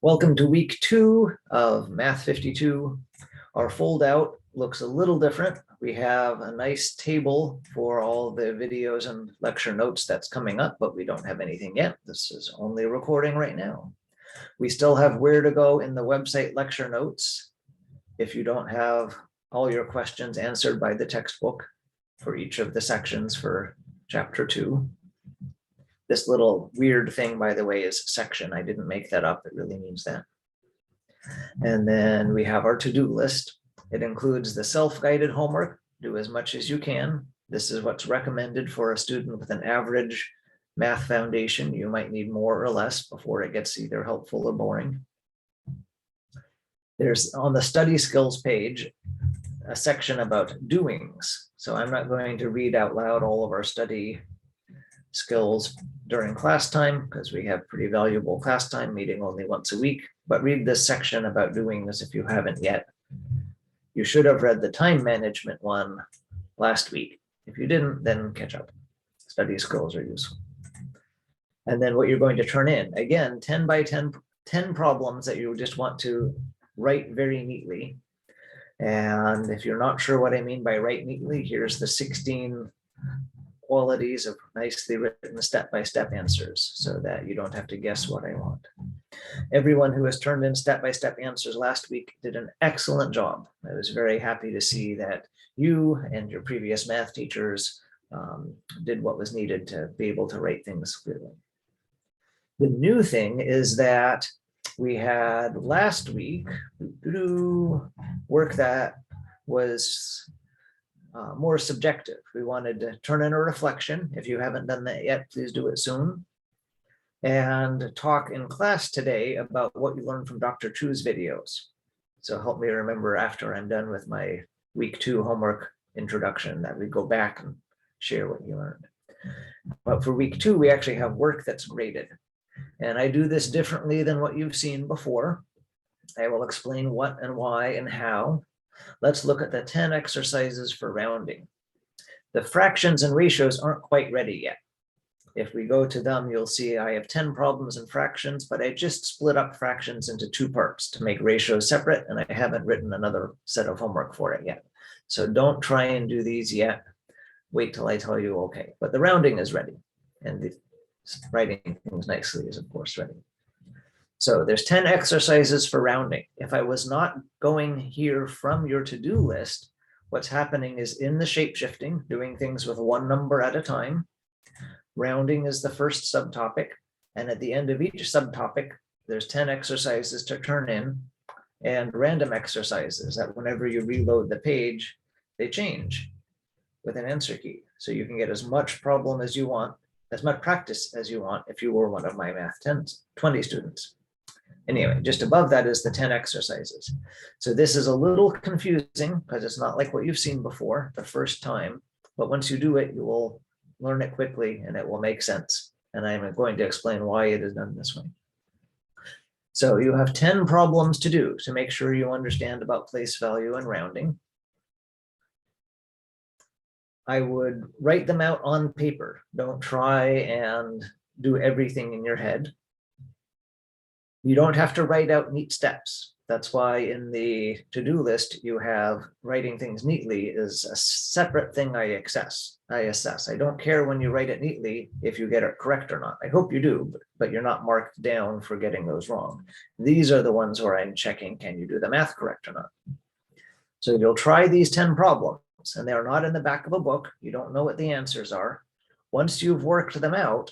Welcome to week 2 of Math 52. Our fold out looks a little different. We have a nice table for all the videos and lecture notes that's coming up, but we don't have anything yet. This is only a recording right now. We still have where to go in the website lecture notes. If you don't have all your questions answered by the textbook for each of the sections for chapter 2. This little weird thing, by the way, is section. I didn't make that up. It really means that. And then we have our to-do list. It includes the self-guided homework. Do as much as you can. This is what's recommended for a student with an average math foundation. You might need more or less before it gets either helpful or boring. There's on the study skills page a section about doings. So I'm not going to read out loud all of our study skills during class time because we have pretty valuable class time, meeting only once a week, but read this section about doings if you haven't yet. You should have read the time management one last week. If you didn't, then catch up. Study skills are useful. And then what you're going to turn in, again, 10 by 10 problems that you just want to write very neatly. And if you're not sure what I mean by write neatly, here's the 16 qualities of nicely written step-by-step answers so that you don't have to guess what I want. Everyone who has turned in step-by-step answers last week did an excellent job. I was very happy to see that you and your previous math teachers did what was needed to be able to write things clearly. The new thing is that we had last week work that was more subjective. We wanted to turn in a reflection. If you haven't done that yet, please do it soon. And talk in class today about what you learned from Dr. Chu's videos. So help me remember after I'm done with my week 2 homework introduction that we go back and share what you learned. But for week 2, we actually have work that's graded. And I do this differently than what you've seen before. I will explain what and why and how. Let's look at the 10 exercises for rounding. The fractions and ratios aren't quite ready yet. If we go to them, you'll see I have 10 problems in fractions, but I just split up fractions into 2 parts to make ratios separate, and I haven't written another set of homework for it yet. So don't try and do these yet. Wait till I tell you okay. But the rounding is ready, and the writing things nicely is, of course, ready. So there's 10 exercises for rounding. If I was not going here from your to-do list, what's happening is in the shape-shifting, doing things with one number at a time. Rounding is the first subtopic. And at the end of each subtopic, there's 10 exercises to turn in and random exercises that whenever you reload the page, they change with an answer key. So you can get as much problem as you want, as much practice as you want if you were one of my Math 20 students. Anyway, just above that is the 10 exercises. So this is a little confusing because it's not like what you've seen before the first time, but once you do it, you will learn it quickly and it will make sense. And I'm going to explain why it is done this way. So you have 10 problems to do to make sure you understand about place value and rounding. I would write them out on paper. Don't try and do everything in your head. You don't have to write out neat steps. That's why in the to-do list, you have writing things neatly is a separate thing I assess. I don't care when you write it neatly if you get it correct or not. I hope you do, but you're not marked down for getting those wrong. These are the ones where I'm checking, can you do the math correct or not? So you'll try these 10 problems, and they're not in the back of a book. You don't know what the answers are. Once you've worked them out,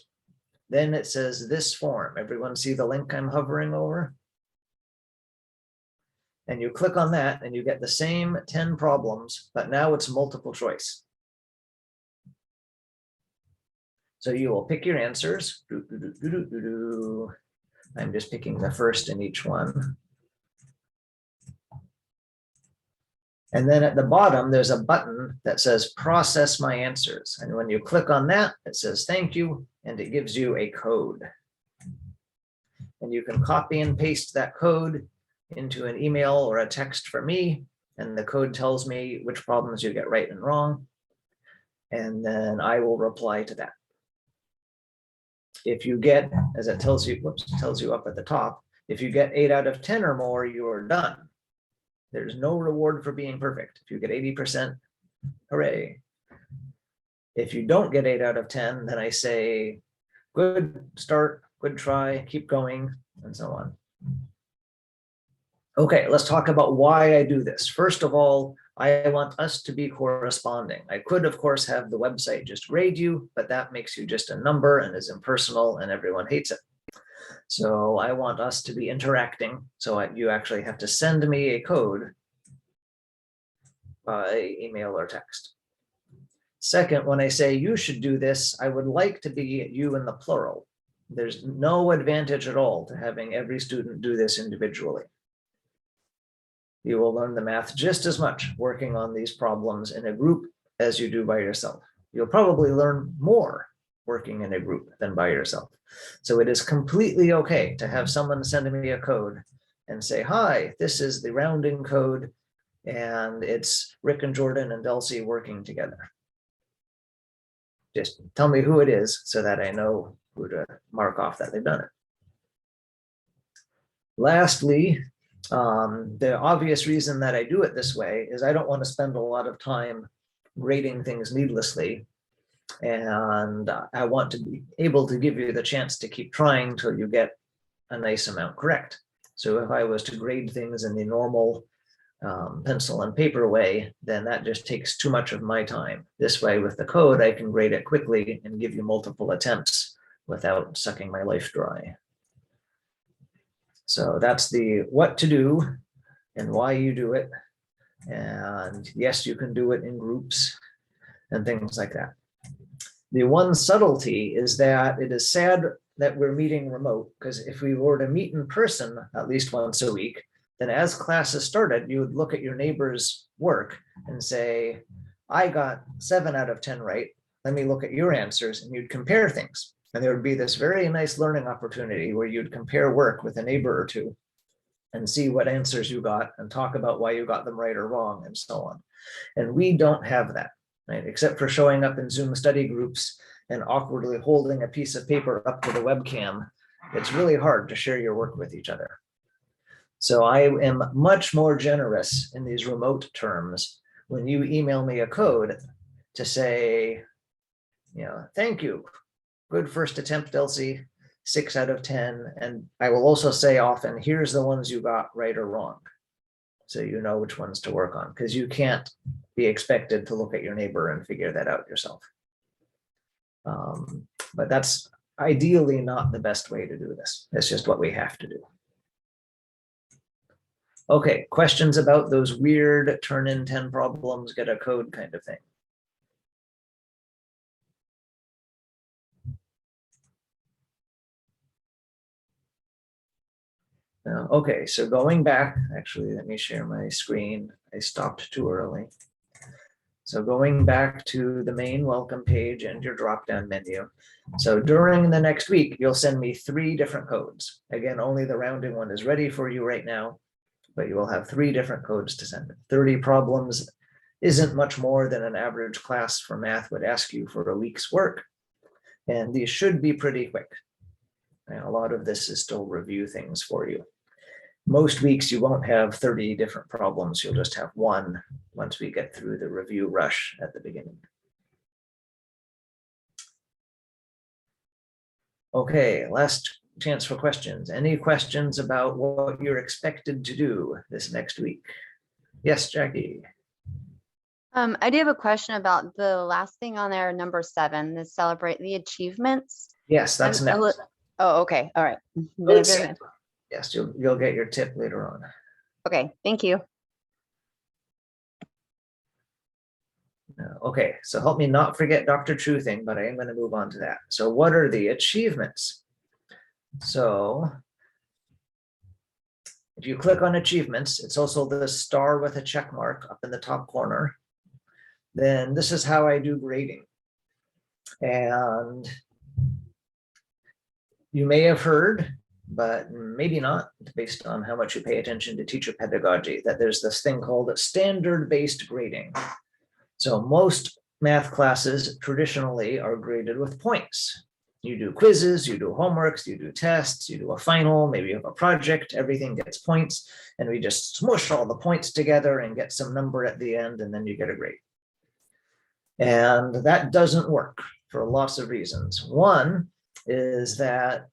then it says this form. Everyone see the link I'm hovering over? And you click on that and you get the same 10 problems, but now it's multiple choice. So you will pick your answers. I'm just picking the first in each one. And then at the bottom, there's a button that says process my answers. And when you click on that, it says thank you, and it gives you a code. And you can copy and paste that code into an email or a text for me. And the code tells me which problems you get right and wrong. And then I will reply to that. If you get, as it tells you, tells you up at the top, If you get 8 out of 10 or more, you are done. There's no reward for being perfect. If you get 80%, hooray. If you don't get 8 out of 10, then I say, good start, good try, keep going, and so on. Okay, let's talk about why I do this. First of all, I want us to be corresponding. I could, of course, have the website just grade you, but that makes you just a number and is impersonal and everyone hates it. So I want us to be interacting. So you actually have to send me a code by email or text. Second, when I say you should do this, I would like to be you in the plural. There's no advantage at all to having every student do this individually. You will learn the math just as much working on these problems in a group as you do by yourself. You'll probably learn more working in a group than by yourself. So it is completely okay to have someone send me a code and say, hi, this is the rounding code, and it's Rick and Jordan and Delcy working together. Just tell me who it is so that I know who to mark off that they've done it. Lastly, the obvious reason that I do it this way is I don't want to spend a lot of time grading things needlessly. And I want to be able to give you the chance to keep trying till you get a nice amount correct. So if I was to grade things in the normal pencil and paper way, then that just takes too much of my time. This way, with the code, I can grade it quickly and give you multiple attempts without sucking my life dry. So that's the what to do and why you do it. And yes, you can do it in groups and things like that. The one subtlety is that it is sad that we're meeting remote, because if we were to meet in person at least once a week, then as classes started, you would look at your neighbor's work and say, I got 7 out of 10 right. Let me look at your answers, and you'd compare things. And there would be this very nice learning opportunity where you'd compare work with a neighbor or two and see what answers you got and talk about why you got them right or wrong and so on. And we don't have that, right? Except for showing up in Zoom study groups and awkwardly holding a piece of paper up to the webcam. It's really hard to share your work with each other. So I am much more generous in these remote terms when you email me a code to say, thank you. Good first attempt, Delcy, 6 out of 10. And I will also say often, here's the ones you got right or wrong. So you know which ones to work on, because you can't be expected to look at your neighbor and figure that out yourself. But that's ideally not the best way to do this. It's just what we have to do. Okay, questions about those weird turn in 10 problems, get a code kind of thing? Okay, so going back, actually, let me share my screen. I stopped too early. So going back to the main welcome page and your drop-down menu. So during the next week, you'll send me 3 different codes. Again, only the rounding one is ready for you right now, but you will have 3 different codes to send. 30 problems isn't much more than an average class for math would ask you for a week's work. And these should be pretty quick. And a lot of this is still review things for you. Most weeks you won't have 30 different problems. You'll just have 1 once we get through the review rush at the beginning. Okay, last chance for questions. Any questions about what you're expected to do this next week? Yes, Jackie. I do have a question about the last thing on there, number 7, the celebrate the achievements. Yes, that's next. Oh, okay. All right. Yes, you'll get your tip later on. Okay, thank you. Okay, so help me not forget Dr. Truthing, but I am going to move on to that. So what are the achievements? So if you click on achievements, it's also the star with a check mark up in the top corner. Then this is how I do grading. And you may have heard, but maybe not, based on how much you pay attention to teacher pedagogy, that there's this thing called standard-based grading. So most math classes traditionally are graded with points. You do quizzes, you do homeworks, you do tests, you do a final, maybe you have a project, everything gets points, and we just smush all the points together and get some number at the end, and then you get a grade. And that doesn't work for lots of reasons. One is that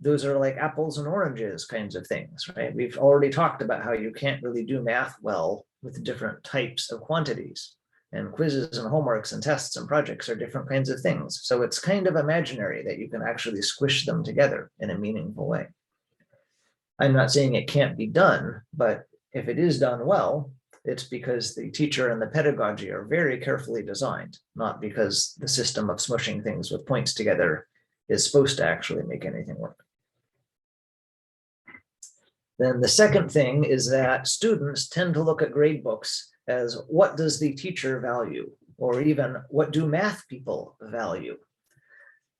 those are like apples and oranges kinds of things, right? We've already talked about how you can't really do math well with different types of quantities. And quizzes and homeworks and tests and projects are different kinds of things. So it's kind of imaginary that you can actually squish them together in a meaningful way. I'm not saying it can't be done, but if it is done well, it's because the teacher and the pedagogy are very carefully designed, not because the system of smushing things with points together is supposed to actually make anything work. Then the second thing is that students tend to look at grade books as what does the teacher value, or even what do math people value?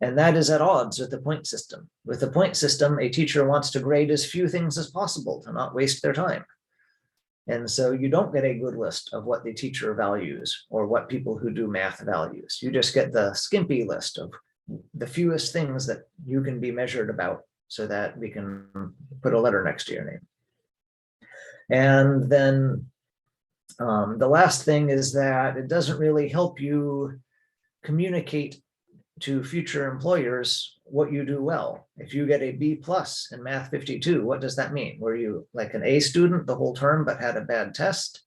And that is at odds with the point system. With the point system, a teacher wants to grade as few things as possible to not waste their time. And so you don't get a good list of what the teacher values or what people who do math values. You just get the skimpy list of the fewest things that you can be measured about so that we can put a letter next to your name. And then the last thing is that it doesn't really help you communicate to future employers what you do well. If you get a B+ in Math 52, what does that mean? Were you like an A student the whole term but had a bad test?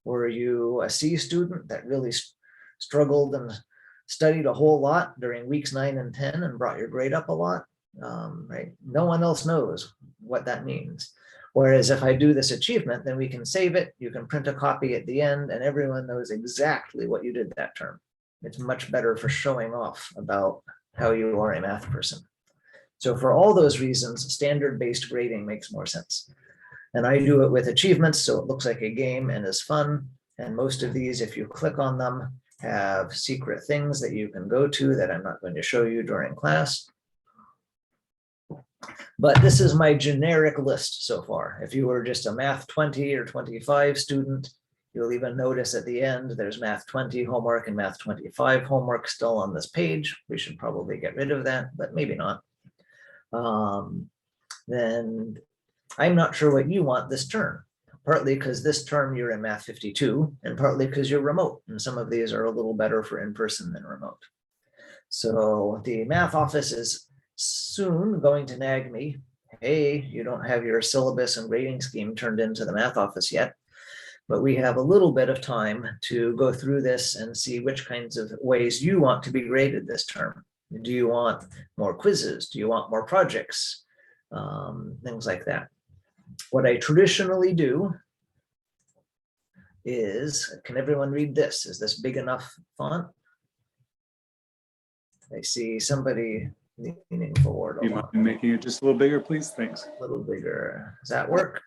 Were you a C student that really struggled and studied a whole lot during weeks 9 and 10 and brought your grade up a lot? Right? No one else knows what that means. Whereas if I do this achievement, then we can save it. You can print a copy at the end and everyone knows exactly what you did that term. It's much better for showing off about how you are a math person. So for all those reasons, standard-based grading makes more sense. And I do it with achievements, so it looks like a game and is fun. And most of these, if you click on them, have secret things that you can go to that I'm not going to show you during class. But this is my generic list so far. If you were just a Math 20 or 25 student, you'll even notice at the end, there's Math 20 homework and Math 25 homework still on this page. We should probably get rid of that, but maybe not. Then I'm not sure what you want this term, partly because this term you're in Math 52 and partly because you're remote. And some of these are a little better for in-person than remote. So the math office is soon going to nag me, hey, you don't have your syllabus and grading scheme turned into the math office yet. But we have a little bit of time to go through this and see which kinds of ways you want to be graded this term. Do you want more quizzes? Do you want more projects? Things like that. What I traditionally do is, can everyone read this? Is this big enough font? I see somebody leaning forward. You mind making it just a little bigger, please? Thanks. A little bigger. Does that work?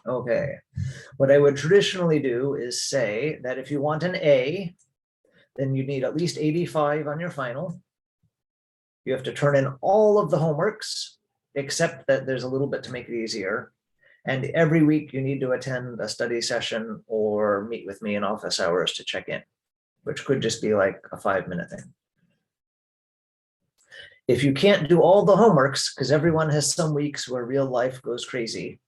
Okay. What I would traditionally do is say that if you want an A, then you need at least 85 on your final. You have to turn in all of the homeworks, except that there's a little bit to make it easier. And every week you need to attend a study session or meet with me in office hours to check in, which could just be like a 5-minute thing. If you can't do all the homeworks, because everyone has some weeks where real life goes crazy,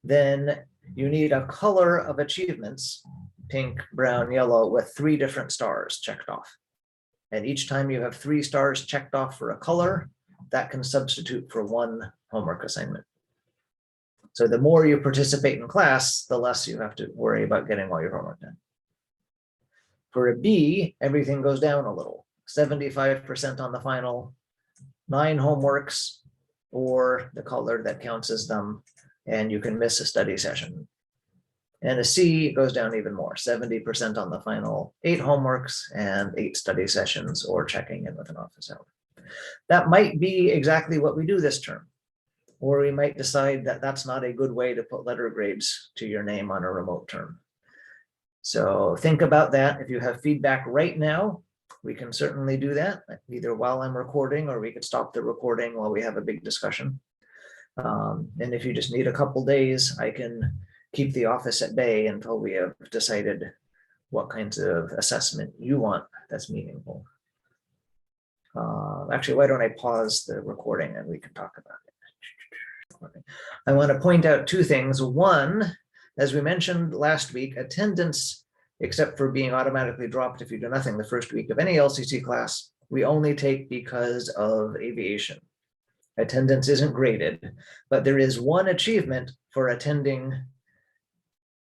then you need a color of achievements, pink, brown, yellow, with 3 different stars checked off. And each time you have 3 stars checked off for a color, that can substitute for 1 homework assignment. So the more you participate in class, the less you have to worry about getting all your homework done. For a B, everything goes down a little, 75% on the final, 9 homeworks, or the color that counts as them, and you can miss a study session. And a C goes down even more, 70% on the final, 8 homeworks and 8 study sessions or checking in with an office hour. That might be exactly what we do this term. Or we might decide that that's not a good way to put letter grades to your name on a remote term. So think about that. If you have feedback right now, we can certainly do that, either while I'm recording, or we could stop the recording while we have a big discussion. And if you just need a couple days, I can keep the office at bay until we have decided what kinds of assessment you want that's meaningful. Actually, why don't I pause the recording and we can talk about it. I want to point out two things. One, as we mentioned last week, attendance, except for being automatically dropped if you do nothing the first week of any LCC class, we only take because of aviation. Attendance isn't graded, but there is one achievement for attending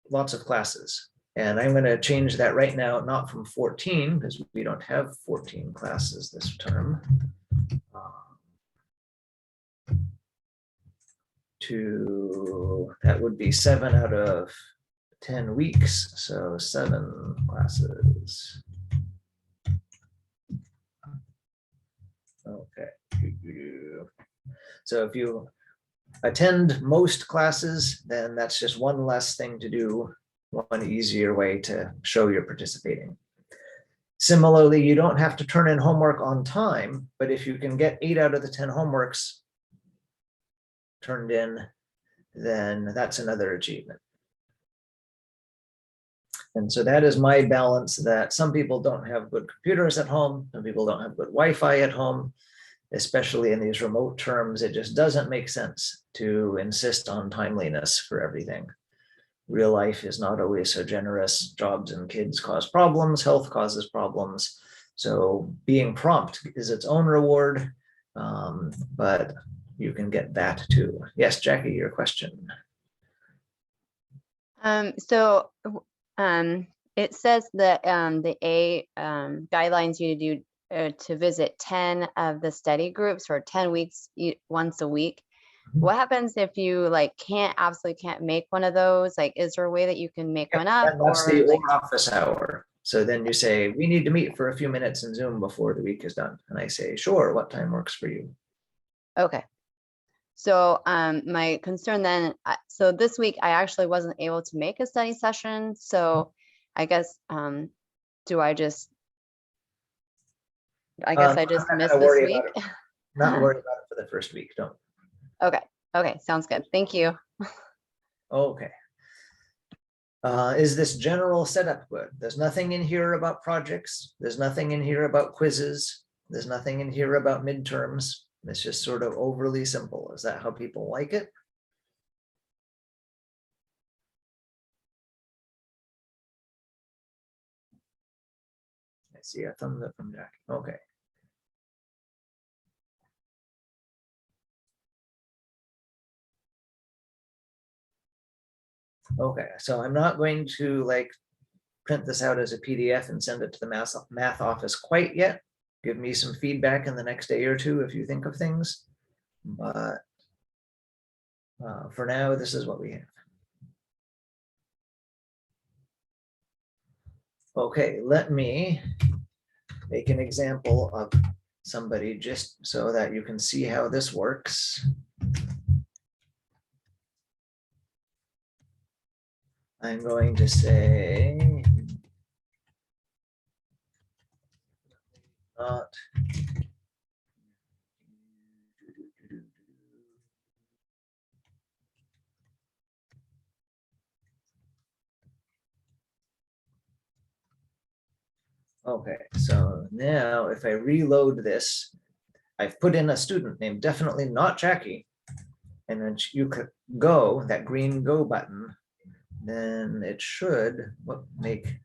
lots of classes. And I'm going to change that right now, not from 14, because we don't have 14 classes this term, to, that would be 7 out of 10 weeks. So 7 classes. Okay. So if you attend most classes, then that's just one less thing to do, one easier way to show you're participating. Similarly, you don't have to turn in homework on time, but if you can get 8 out of the 10 homeworks turned in, then that's another achievement. And so that is my balance, that some people don't have good computers at home, some people don't have good Wi-Fi at home, especially in these remote terms. It just doesn't make sense to insist on timeliness for everything. Real life is not always so generous. Jobs and kids cause problems, health causes problems. So being prompt is its own reward, but you can get that too. Yes, Jackie, your question. It says that the A guidelines you to do to visit 10 of the study groups for 10 weeks once a week. What happens if you absolutely can't make one of those? Like, is there a way that you can make one up? And that's the office hour. So then you say, we need to meet for a few minutes in Zoom before the week is done. And I say, sure, what time works for you? Okay. So my concern then, so this week I actually wasn't able to make a study session. So I guess, do I just, I guess I just missed this week. Not worry about it for the first week, don't. Okay. Okay. Sounds good. Thank you. Okay. Is this general setup good? There's nothing in here about projects. There's nothing in here about quizzes. There's nothing in here about midterms. It's just sort of overly simple. Is that how people like it? I see a thumbs up from Jack. Okay. Okay, so I'm not going to print this out as a PDF and send it to the math office quite yet. Give me some feedback in the next day or two if you think of things. But for now, this is what we have. Okay, let me make an example of somebody just so that you can see how this works. I'm going to say not okay, so now if I reload this, I've put in a student named definitely not Jackie, and then you could go, that green go button, then it should make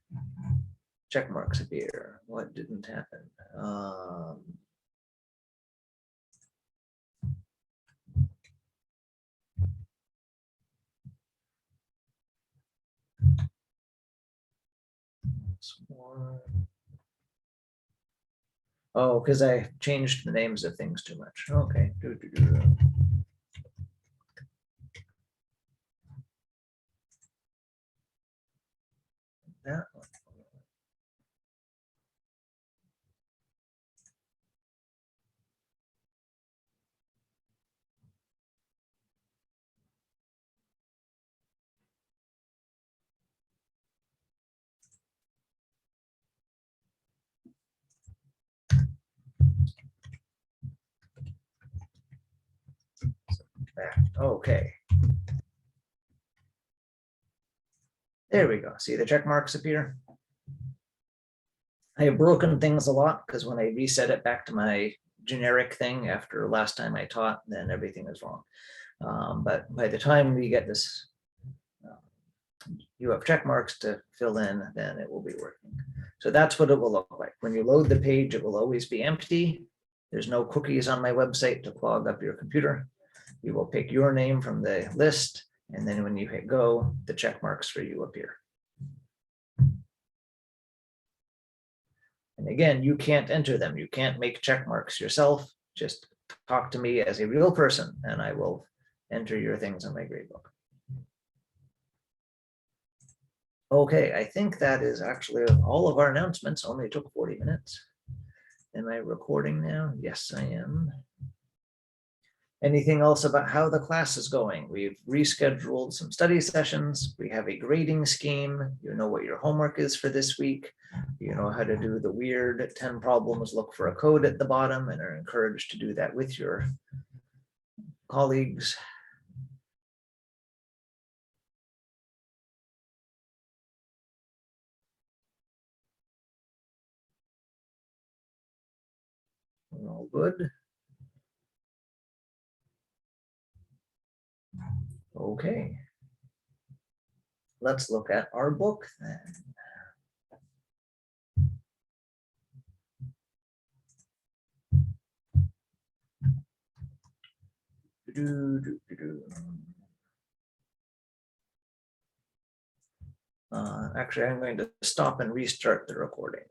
check marks appear. What didn't happen? Oh, because I changed the names of things too much. Okay. That one. Okay. There we go. See the check marks appear? I have broken things a lot because when I reset it back to my generic thing after last time I taught, then everything is wrong. But by the time we get this, you have check marks to fill in, then it will be working. So that's what it will look like. When you load the page, it will always be empty. There's no cookies on my website to clog up your computer. You will pick your name from the list, and then when you hit go, the check marks for you appear. And again, you can't enter them. You can't make check marks yourself. Just talk to me as a real person, and I will enter your things in my gradebook. Okay, I think that is actually all of our announcements. Only took 40 minutes. Am I recording now? Yes, I am. Anything else about how the class is going? We've rescheduled some study sessions. We have a grading scheme. You know what your homework is for this week. You know how to do the weird 10 problems, look for a code at the bottom, and are encouraged to do that with your colleagues. We're all good. Okay. Let's look at our book then. Actually, I'm going to stop and restart the recording.